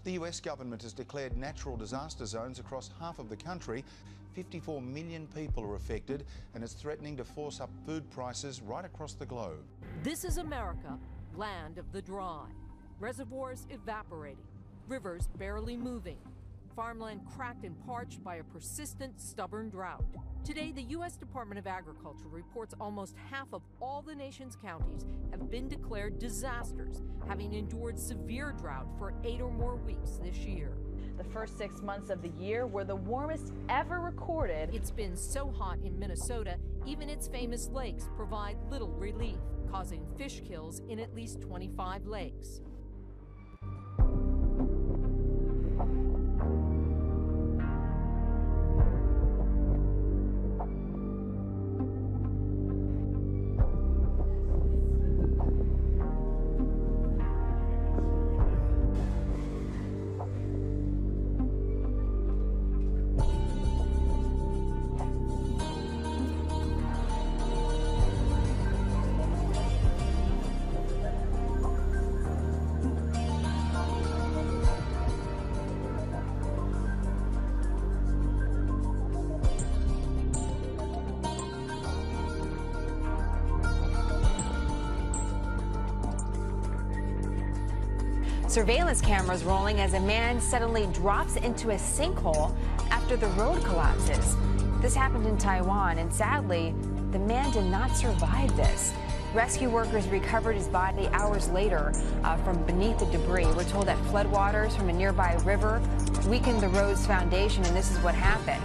The US government has declared natural disaster zones across half of the country. 54 million people are affected, and it's threatening to force up food prices right across the globe. This is America, land of the dry. Reservoirs evaporating, rivers barely moving, farmland cracked and parched by a persistent, stubborn drought. Today, the U.S. Department of Agriculture reports almost half of all the nation's counties have been declared disasters, having endured severe drought for 8 or more weeks this year. The first 6 months of the year were the warmest ever recorded. It's been so hot in Minnesota, even its famous lakes provide little relief, causing fish kills in at least 25 lakes. Surveillance cameras rolling as a man suddenly drops into a sinkhole after the road collapses. This happened in Taiwan, and sadly, the man did not survive this. Rescue workers recovered his body hours later from beneath the debris. We're told that floodwaters from a nearby river weakened the road's foundation, and this is what happened.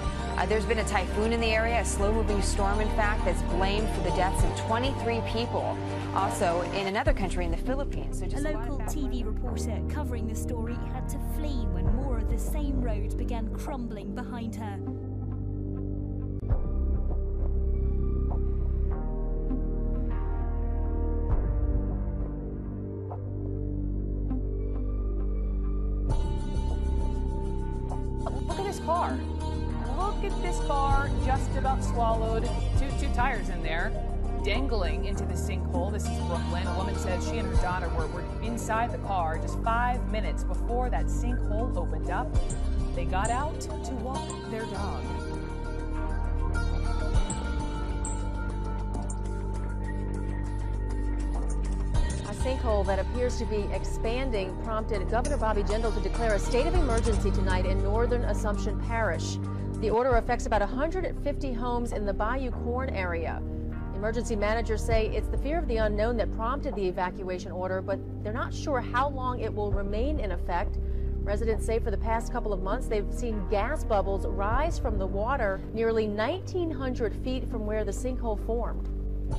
There's been a typhoon in the area, a slow-moving storm, in fact, that's blamed for the deaths of 23 people. Also, in another country, in the Philippines. So just a local TV reporter covering the story had to flee when more of the same road began crumbling behind her. Look at this car. Look at this car, just about swallowed two tires in there, dangling into the sinkhole. This is Brooklyn. A woman said she and her daughter were inside the car just 5 minutes before that sinkhole opened up. They got out to walk their dog. A sinkhole that appears to be expanding prompted Governor Bobby Jindal to declare a state of emergency tonight in northern Assumption Parish. The order affects about 150 homes in the Bayou Corn area. Emergency managers say it's the fear of the unknown that prompted the evacuation order, but they're not sure how long it will remain in effect. Residents say for the past couple of months they've seen gas bubbles rise from the water nearly 1,900 feet from where the sinkhole formed.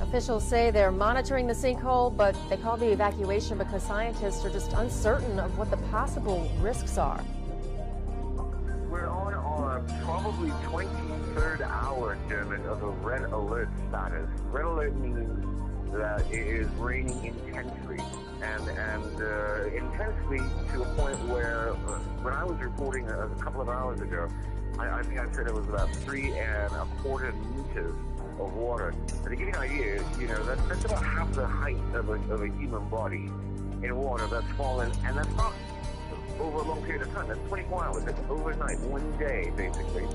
Officials say they're monitoring the sinkhole, but they call the evacuation because scientists are just uncertain of what the possible risks are. We're on our probably 23rd hour, Dermot, of a red alert status. Red alert means that it is raining intensely, and intensely to a point where when I was reporting a couple of hours ago, I think I said it was about 3¼ meters of water. And to give you an idea, you know, that's about half the height of a human body in water that's fallen, and that's not over a long period of time. That's 24 hours. That's overnight, one day, basically.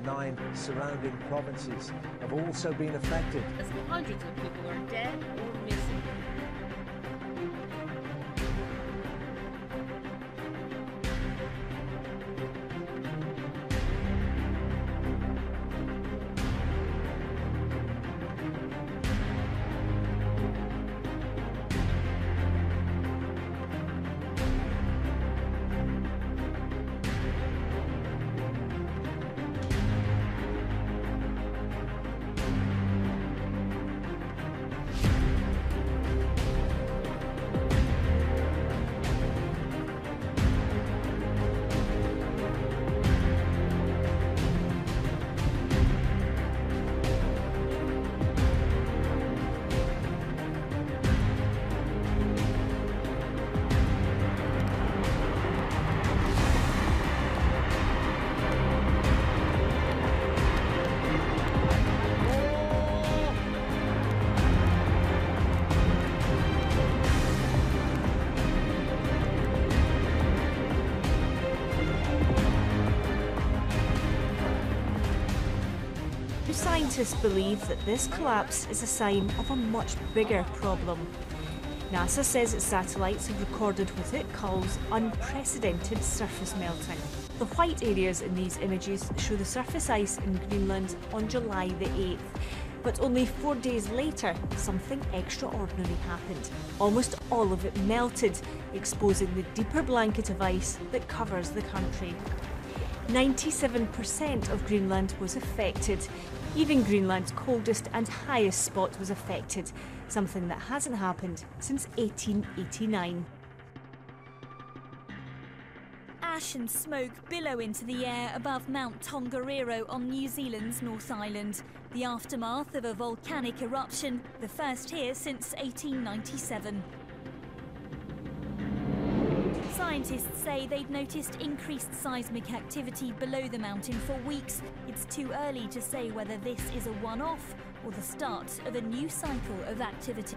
Nine surrounding provinces have also been affected. Hundreds of people are dead or missing. Scientists believe that this collapse is a sign of a much bigger problem. NASA says its satellites have recorded what it calls unprecedented surface melting. The white areas in these images show the surface ice in Greenland on July the 8th. But only 4 days later, something extraordinary happened. Almost all of it melted, exposing the deeper blanket of ice that covers the country. 97% of Greenland was affected. Even Greenland's coldest and highest spot was affected, something that hasn't happened since 1889. Ash and smoke billow into the air above Mount Tongariro on New Zealand's North Island, the aftermath of a volcanic eruption, the first here since 1897. Scientists say they'd noticed increased seismic activity below the mountain for weeks. It's too early to say whether this is a one-off or the start of a new cycle of activity.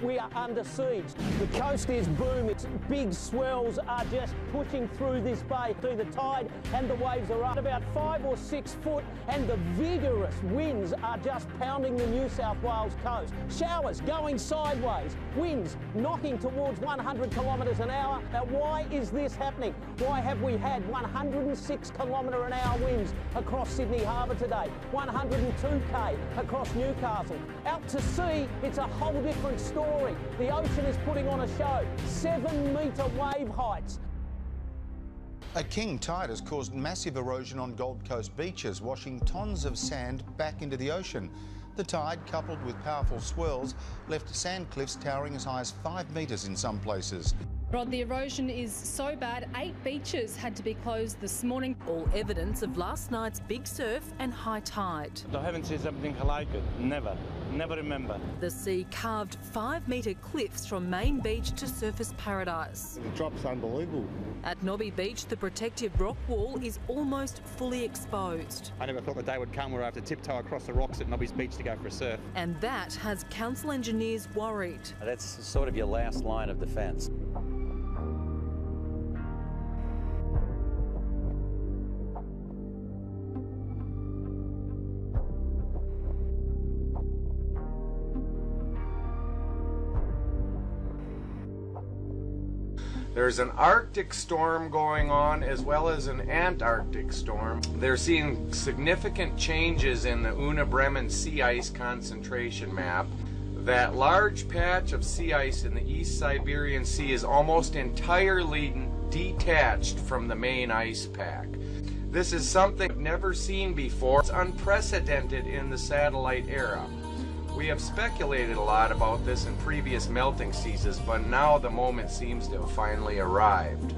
We are under siege. The coast is booming. Big swells are just pushing through this bay. The tide and the waves are up about 5 or 6 foot, and the vigorous winds are just pounding the New South Wales coast. Showers going sideways, winds knocking towards 100 kilometres an hour. Now, why is this happening? Why have we had 106 km/h winds across Sydney Harbour today? 102k across Newcastle. Out to sea, it's a whole different story. The ocean is putting on a show. 7-metre wave heights. A king tide has caused massive erosion on Gold Coast beaches, washing tons of sand back into the ocean. The tide, coupled with powerful swirls, left sand cliffs towering as high as 5 metres in some places. Rod, the erosion is so bad, 8 beaches had to be closed this morning. All evidence of last night's big surf and high tide. I haven't seen something like it. Never remember. The sea carved 5-metre cliffs from Main Beach to Surfers Paradise. The drop's unbelievable. At Nobby Beach, the protective rock wall is almost fully exposed. I never thought the day would come where I have to tiptoe across the rocks at Nobby's Beach to go for a surf. And that has council engineers worried. That's sort of your last line of defence. There's an Arctic storm going on as well as an Antarctic storm. They're seeing significant changes in the Una Bremen sea ice concentration map. That large patch of sea ice in the East Siberian Sea is almost entirely detached from the main ice pack. This is something I've never seen before. It's unprecedented in the satellite era. We have speculated a lot about this in previous melting seasons, but now the moment seems to have finally arrived.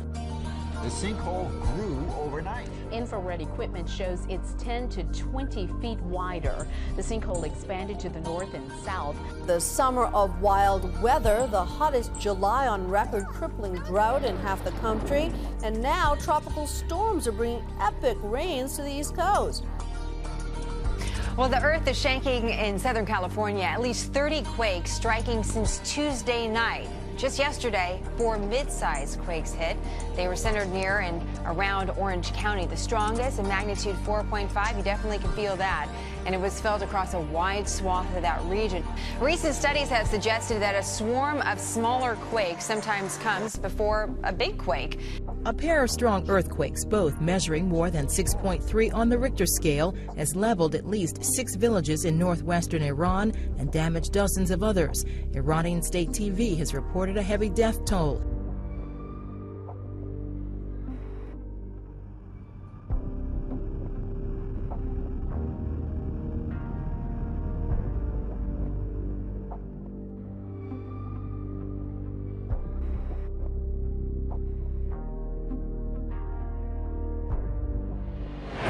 The sinkhole grew overnight. Infrared equipment shows it's 10 to 20 feet wider. The sinkhole expanded to the north and south. The summer of wild weather, the hottest July on record, crippling drought in half the country, and now tropical storms are bringing epic rains to the East Coast. Well, the earth is shaking in Southern California. At least 30 quakes striking since Tuesday night. Just yesterday, 4 mid-sized quakes hit. They were centered near and around Orange County. The strongest, a magnitude 4.5. You definitely can feel that. And it was felt across a wide swath of that region. Recent studies have suggested that a swarm of smaller quakes sometimes comes before a big quake. A pair of strong earthquakes, both measuring more than 6.3 on the Richter scale, has leveled at least 6 villages in northwestern Iran and damaged dozens of others. Iranian state TV has reported a heavy death toll.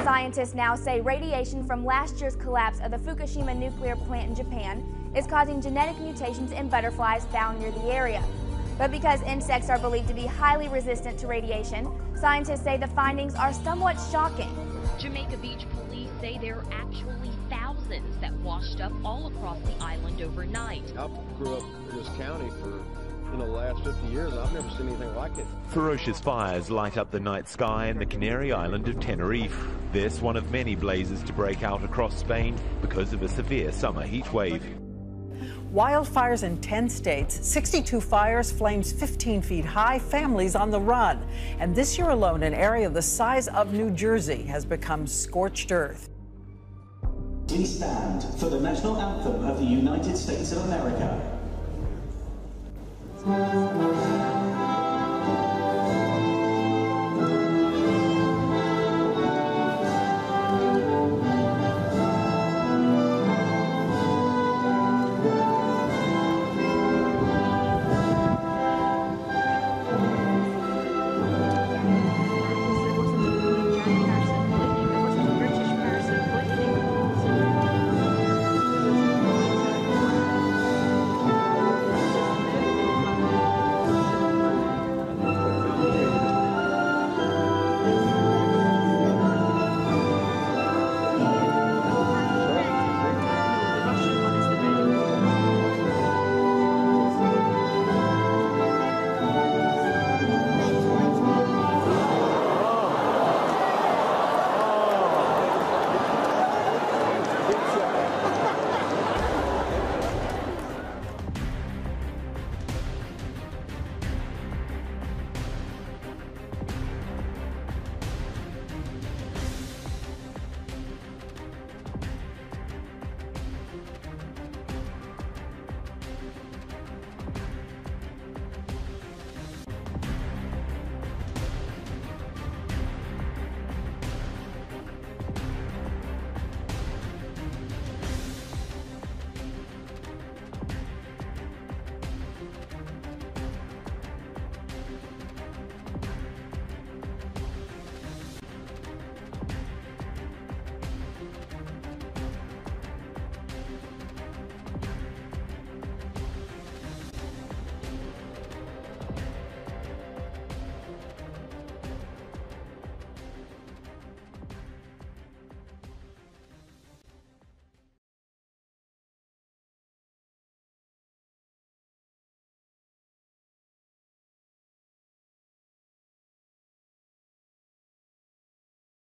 Scientists now say radiation from last year's collapse of the Fukushima nuclear plant in Japan is causing genetic mutations in butterflies found near the area. But because insects are believed to be highly resistant to radiation, scientists say the findings are somewhat shocking. Jamaica Beach police say there are actually thousands that washed up all across the island overnight. I grew up in this county for the last 50 years. I've never seen anything like it. Ferocious fires light up the night sky in the Canary island of Tenerife. This one of many blazes to break out across Spain because of a severe summer heat wave. Wildfires in 10 states, 62 fires, flames 15 feet high, families on the run. And this year alone, an area the size of New Jersey has become scorched earth. We stand for the national anthem of the United States of America.